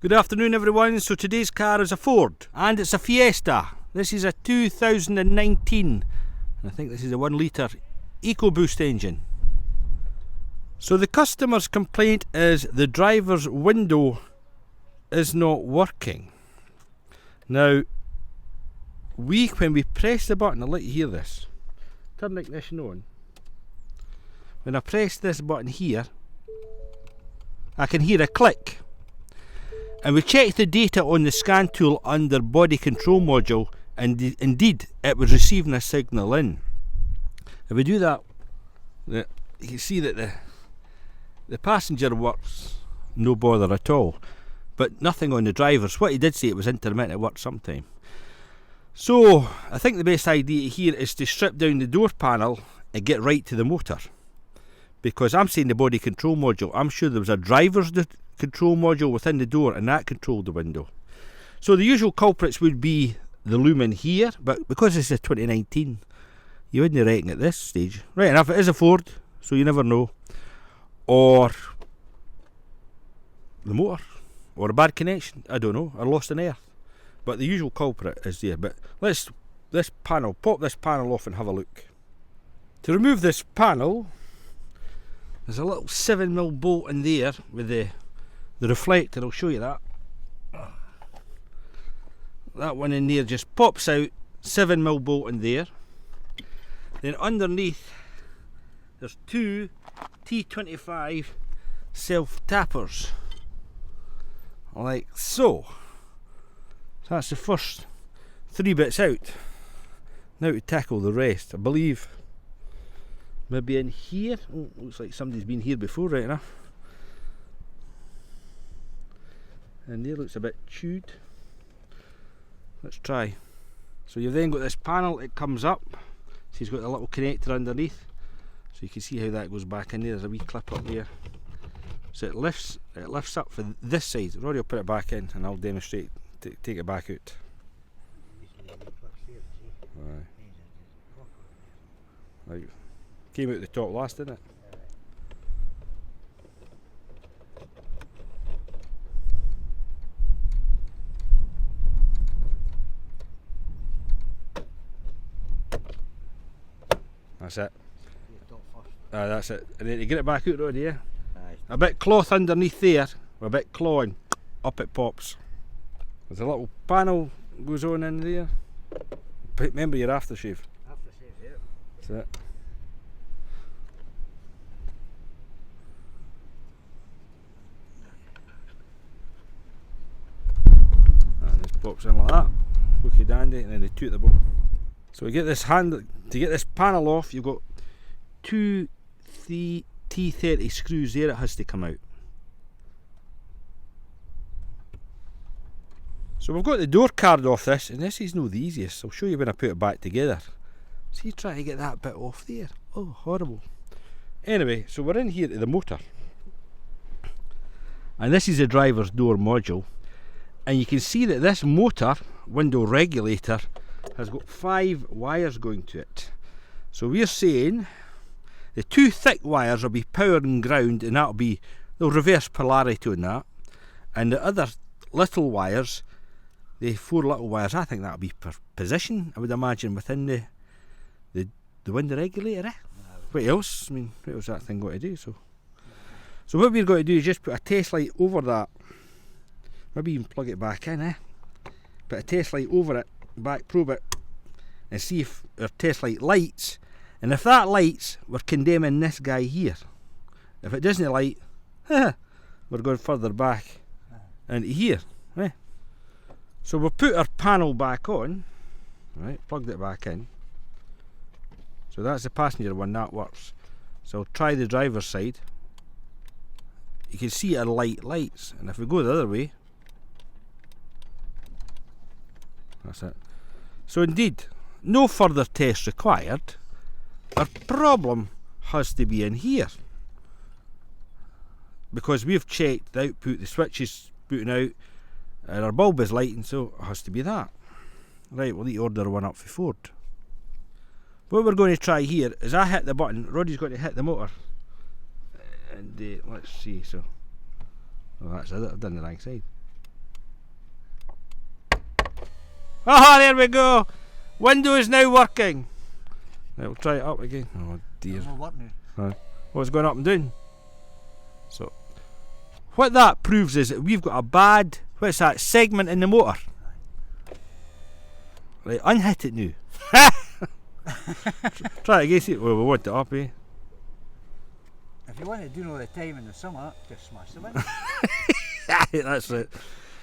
Good afternoon everyone, so today's car is a Ford and it's a Fiesta. This is a 2019 and I think this is a 1 litre EcoBoost engine. So the customer's complaint is the driver's window is not working. Now when we press the button, I'll let you hear this. Turn the ignition on. When I press this button here, I can hear a click. And we checked the data on the scan tool under body control module, and indeed it was receiving a signal in. If we do that, you can see that the passenger works no bother at all, but nothing on the driver's. What he did say, it was intermittent, it worked sometime. So I think the best idea here is to strip down the door panel and get right to the motor, because I'm saying the body control module, I'm sure there was a driver's control module within the door and that controlled the window. So the usual culprits would be the lumen here, but because this is 2019 you wouldn't reckon at this stage. Right enough, it is a Ford, so you never know. Or the motor, or a bad connection, I don't know, or lost in earth. But the usual culprit is there. But let's pop this panel off and have a look. To remove this panel, there's a little 7mm bolt in there with the reflector. I'll show you that. That one in there just pops out, 7mm bolt in there. Then underneath there's two T25 self tappers, like so. So that's the first 3 bits out. Now to tackle the rest. I believe maybe in here. Oh, looks like somebody's been here before, right enough. And there looks a bit chewed. Let's try. So you've then got this panel, it comes up. So you've got a little connector underneath. So you can see how that goes back in there. There's a wee clip up there. So it lifts up for this side. Rory will put it back in and I'll demonstrate, take it back out. Right. Came out the top last, didn't it? That's it. That's it. And then to get it back out, Roddy, yeah? Aye. A bit cloth underneath there, with a bit clawing, up it pops. There's a little panel goes on in there. Remember your aftershave. Aftershave, yeah. That's it. And this pops in like that. Hooky dandy, and then they toot the bolt. So we get this to get this panel off, you've got two T30 screws there. It has to come out. So we've got the door card off this, and this is no the easiest. I'll show you when I put it back together. See, trying to get that bit off there. Oh, horrible. Anyway, so we're in here to the motor, and this is the driver's door module, and you can see that this motor window regulator has got 5 wires going to it. So we're saying the 2 thick wires will be power and ground, and they'll reverse polarity on that. And the other little wires, the 4 little wires, I think that'll be per position, I would imagine, within the window regulator. What else? I mean, what else that thing got to do? So what we're going to do is just put a test light over that. Maybe even plug it back in, Put a test light over it, back probe it, and see if our test light lights. And if that lights, we're condemning this guy here. If it doesn't light, we're going further back into here. So we'll put our panel back on, right, plugged it back in. So that's the passenger one, that works. So I'll try the driver's side. You can see our light lights, and if we go the other way, that's it. So indeed, no further tests required. Our problem has to be in here, because we've checked the output, the switch is putting out, and our bulb is lighting, so it has to be that. Right, we'll need to order one up for Ford. What we're going to try here is I hit the button, Roddy's going to hit the motor, and let's see, so, oh, that's it, I've done the wrong side. Ah, there we go. Window is now working. Right, we'll try it up again. Oh dear. It's not working now. Oh, it's going up and down. So, what that proves is that we've got a bad, what's that, segment in the motor. Right, unhit it now. Try it again, see. Well, we want it up, eh? If you want to do it all the time in the summer, just smash the window. That's it.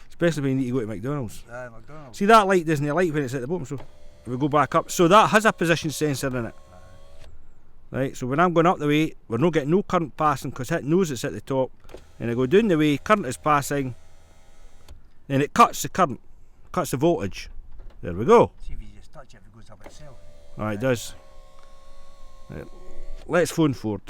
Especially when you need to go to McDonald's. McDonald's. See, that light doesn't light when it's at the bottom, so if we go back up. So that has a position sensor in it. Right, so when I'm going up the way, we're not getting no current passing because it knows it's at the top. And I go down the way, current is passing, and it cuts the current, cuts the voltage. There we go. See if you just touch it, if it goes up itself. It does. Right, let's phone Ford.